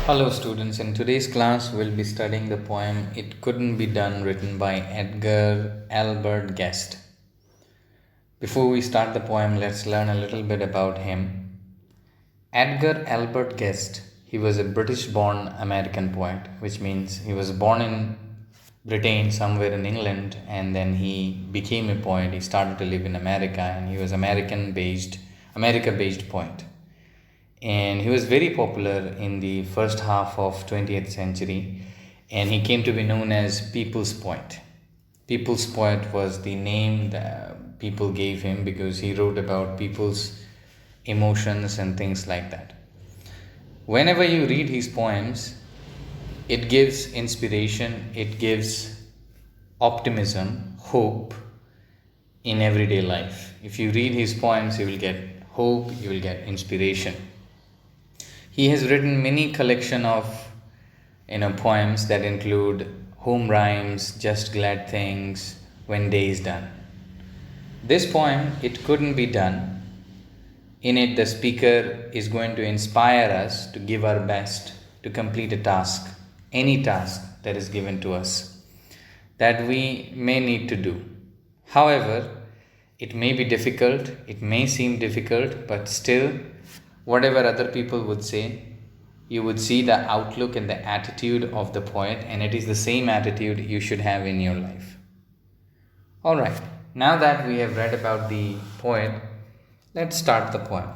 Hello students, in today's class we'll be studying the poem It Couldn't Be Done written by Edgar Albert Guest. Before we start the poem, let's learn a little bit about him. Edgar Albert Guest, he was a British-born American poet, which means he was born in Britain, somewhere in England, and then he became a poet. He started to live in America and he was America-based poet. And he was very popular in the first half of 20th century, and he came to be known as People's Poet. People's Poet was the name that people gave him because he wrote about people's emotions and things like that. Whenever you read his poems, it gives inspiration, it gives optimism, hope in everyday life. If you read his poems, you will get hope, you will get inspiration. He has written many collection of poems that include Home Rhymes, Just Glad Things, When Day is Done. This poem, It Couldn't Be Done, in it the speaker is going to inspire us to give our best to complete a task, any task that is given to us, that we may need to do. However, it may be difficult, it may seem difficult, but still, whatever other people would say, you would see the outlook and the attitude of the poet, and it is the same attitude you should have in your life. Alright, now that we have read about the poet, let's start the poem.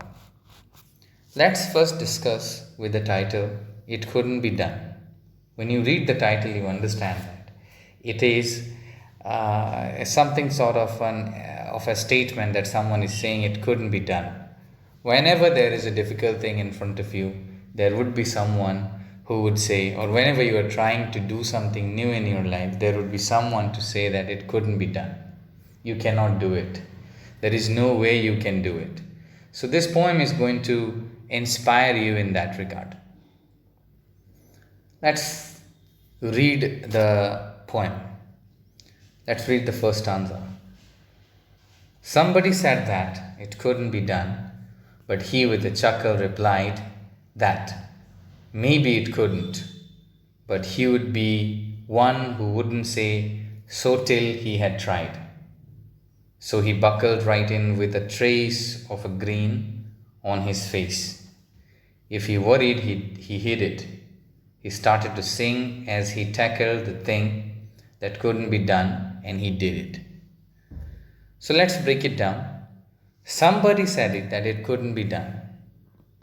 Let's first discuss with the title, It Couldn't Be Done. When you read the title, you understand that it is something sort of a statement that someone is saying it couldn't be done. Whenever there is a difficult thing in front of you, there would be someone who would say, or whenever you are trying to do something new in your life, there would be someone to say that it couldn't be done. You cannot do it. There is no way you can do it. So this poem is going to inspire you in that regard. Let's read the poem. Let's read the first stanza. Somebody said that it couldn't be done, but he with a chuckle replied that maybe it couldn't, but he would be one who wouldn't say so till he had tried. So he buckled right in with a trace of a grin on his face. If he worried, he hid it. He started to sing as he tackled the thing that couldn't be done, and he did it. So let's break it down. Somebody said it that it couldn't be done.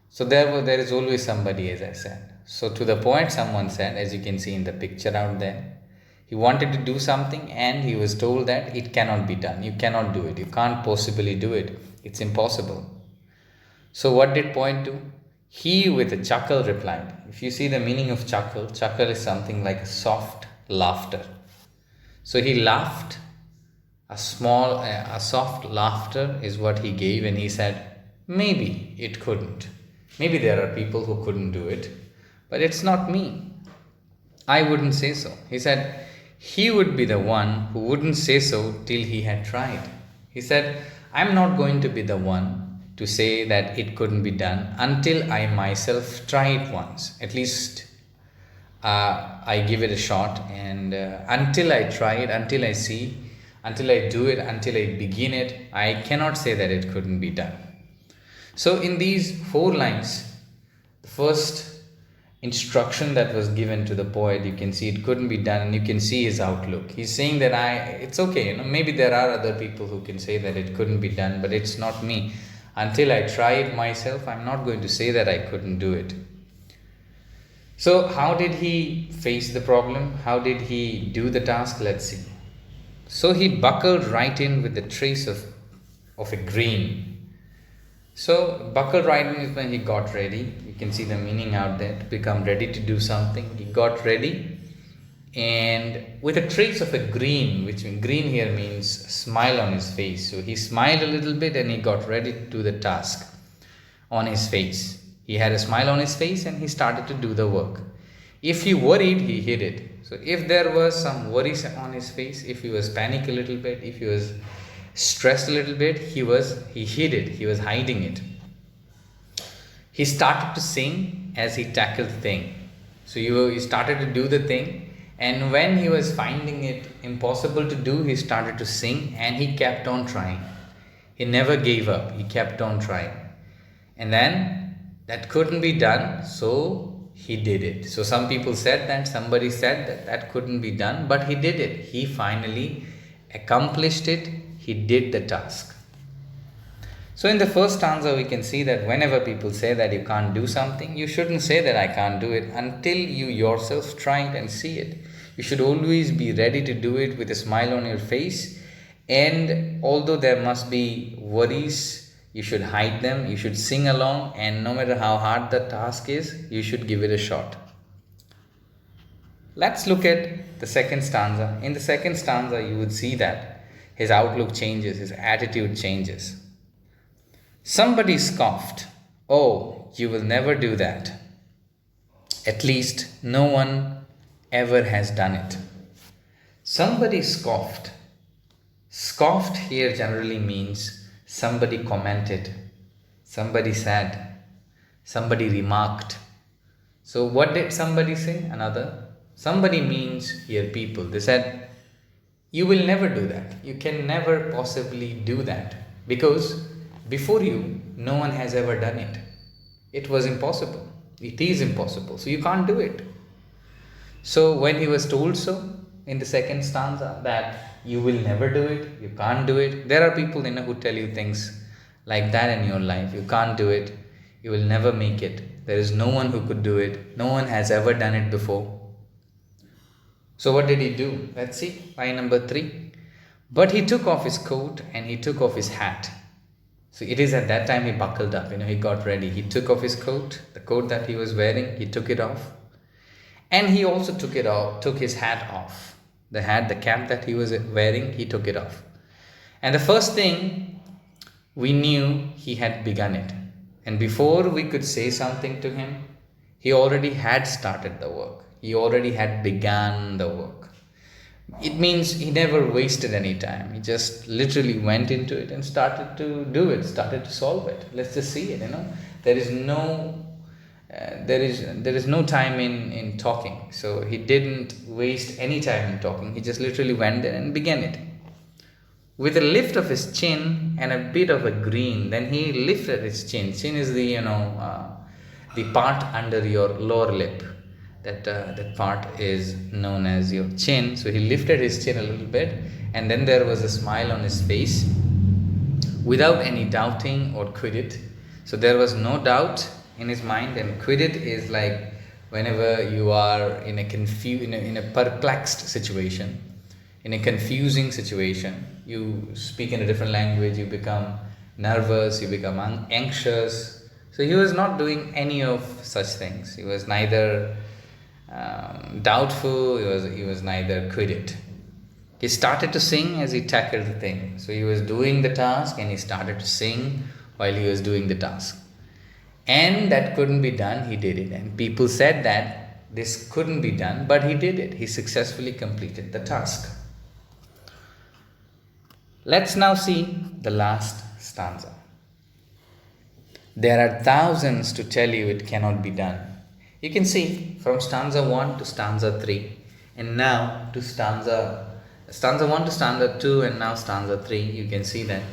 So there is always somebody, as I said. So to the point, someone said, as you can see in the picture out there, he wanted to do something and he was told that it cannot be done. You cannot do it. You can't possibly do it. It's impossible. So what did point to? He with a chuckle replied. If you see the meaning of chuckle, chuckle is something like a soft laughter. So he laughed. A soft laughter is what he gave, and he said, maybe it couldn't. Maybe there are people who couldn't do it, but it's not me. I wouldn't say so. He said, he would be the one who wouldn't say so till he had tried. He said, I'm not going to be the one to say that it couldn't be done until I myself try it once. At least I give it a shot, and until I try it, until I see, until I do it, until I begin it, I cannot say that it couldn't be done. So in these 4 lines, the first instruction that was given to the poet, you can see it couldn't be done, and you can see his outlook. He's saying that it's okay, maybe there are other people who can say that it couldn't be done, but it's not me. Until I try it myself, I'm not going to say that I couldn't do it. So how did he face the problem? How did he do the task? Let's see. So he buckled right in with the trace of a grin. So buckled right in is when he got ready. You can see the meaning out there, to become ready to do something. He got ready, and with a trace of a grin, which grin here means smile on his face. So he smiled a little bit and he got ready to do the task on his face. He had a smile on his face and he started to do the work. If he worried, he hid it. So if there was some worries on his face, if he was panicked a little bit, if he was stressed a little bit, he hid it, he was hiding it. He started to sing as he tackled the thing. So he started to do the thing, and when he was finding it impossible to do, he started to sing, and he kept on trying. He never gave up, he kept on trying. And then that couldn't be done, so he did it. So some people said that, somebody said that that couldn't be done, but he did it. He finally accomplished it, he did the task. So in the first stanza, we can see that whenever people say that you can't do something, you shouldn't say that I can't do it until you yourself try it and see it. You should always be ready to do it with a smile on your face. And although there must be worries, you should hide them, you should sing along, and no matter how hard the task is, you should give it a shot. Let's look at the second stanza. In the second stanza, you would see that his outlook changes, his attitude changes. Somebody scoffed, "Oh, you will never do that. At least no one ever has done it." Somebody scoffed. Scoffed here generally means somebody commented, somebody said, somebody remarked. So what did somebody say? Another. Somebody means here people. They said, "You will never do that. You can never possibly do that because before you, no one has ever done it. It was impossible. It is impossible. So you can't do it." So when he was told so in the second stanza that you will never do it, you can't do it. There are people who tell you things like that in your life. You can't do it. You will never make it. There is no one who could do it. No one has ever done it before. So what did he do? Let's see. Line number 3. But he took off his coat and he took off his hat. So it is at that time he buckled up, he got ready. He took off his coat, the coat that he was wearing, he took it off. And he also took his hat off. The hat, the cap that he was wearing, he took it off. And the first thing, we knew he had begun it. And before we could say something to him, he already had started the work. He already had begun the work. It means he never wasted any time. He just literally went into it and started to do it, started to solve it. Let's just see it, There is no time in talking. So he didn't waste any time in talking. He just literally went there and began it. With a lift of his chin and a bit of a grin, then he lifted his chin. Chin is the part under your lower lip. That part is known as your chin. So he lifted his chin a little bit, and then there was a smile on his face without any doubting or quiddit. So there was no doubt in his mind, and quiddit is like whenever you are in a perplexed situation, in a confusing situation, you speak in a different language, you become nervous, you become anxious. So he was not doing any of such things. He was neither doubtful, he was neither quiddit. He started to sing as he tackled the thing. So he was doing the task and he started to sing while he was doing the task. And that couldn't be done, he did it. And people said that this couldn't be done, but he did it. He successfully completed the task. Let's now see the last stanza. There are thousands to tell you it cannot be done. You can see from stanza 1 to stanza 3, and now to stanza 1 to stanza 2, and now stanza 3, you can see that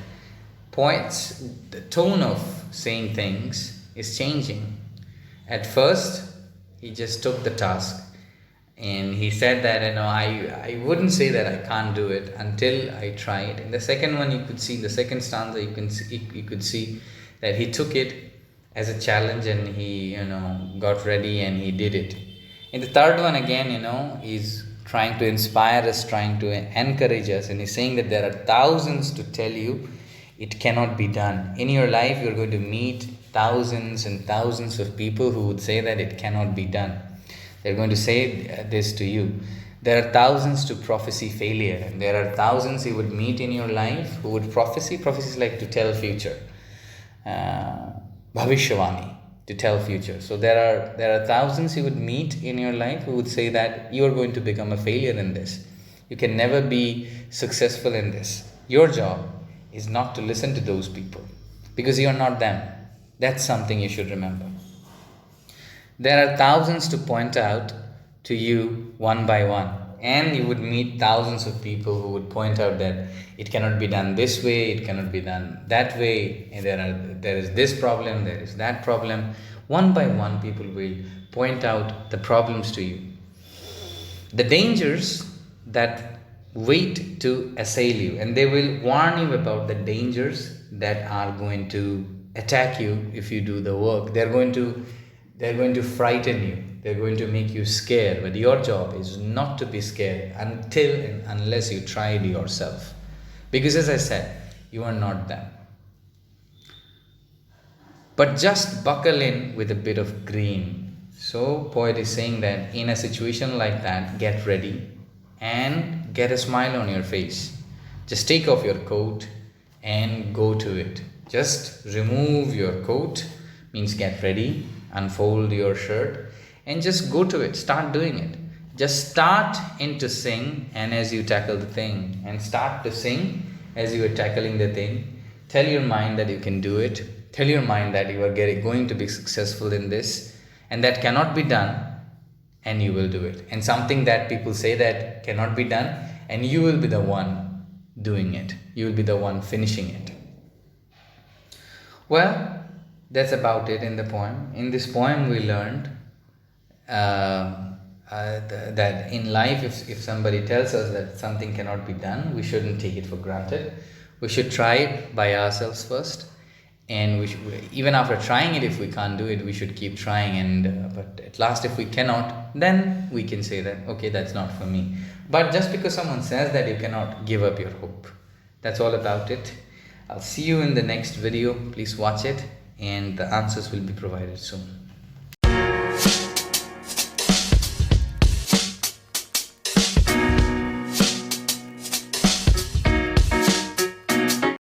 the tone of saying things is changing. At first, he just took the task and he said that, I wouldn't say that I can't do it until I try it. In the second one, you could see, in the second stanza, you could see that he took it as a challenge and he, got ready and he did it. In the third one, again, he's trying to inspire us, trying to encourage us, and he's saying that there are thousands to tell you it cannot be done. In your life, you're going to meet thousands and thousands of people who would say that it cannot be done. They're going to say this to you. There are thousands to prophesy failure, and there are thousands you would meet in your life who would prophesy. Prophecy is like to tell future. Bhavishyavani, to tell future. So there are thousands you would meet in your life who would say that you are going to become a failure in this. You can never be successful in this. Your job is not to listen to those people because you are not them. That's something you should remember. There are thousands to point out to you one by one, and you would meet thousands of people who would point out that it cannot be done this way, it cannot be done that way, and there is this problem, there is that problem. One by one, people will point out the problems to you, the dangers that wait to assail you, and they will warn you about the dangers that are going to attack you if you do the work. They're going to frighten you, they're going to make you scared, but your job is not to be scared until and unless you try it yourself, because as I said, you are not them. But just buckle in with a bit of green. So poet is saying that in a situation like that, get ready and get a smile on your face. Just take off your coat and go to it. Just remove your coat, means get ready, unfold your shirt, and just go to it. Start doing it. Just start in to sing, and as you tackle the thing, and start to sing as you are tackling the thing. Tell your mind that you can do it. Tell your mind that you are going to be successful in this, and that cannot be done, and you will do it. And something that people say that cannot be done, and you will be the one doing it. You will be the one finishing it. Well, that's about it in the poem. In this poem, we learned that in life, if somebody tells us that something cannot be done, we shouldn't take it for granted. We should try it by ourselves first, and even after trying it, if we can't do it, we should keep trying. And but at last, if we cannot, then we can say that, okay, that's not for me. But just because someone says that, you cannot give up your hope. That's all about it. I'll see you in the next video. Please watch it, and the answers will be provided soon.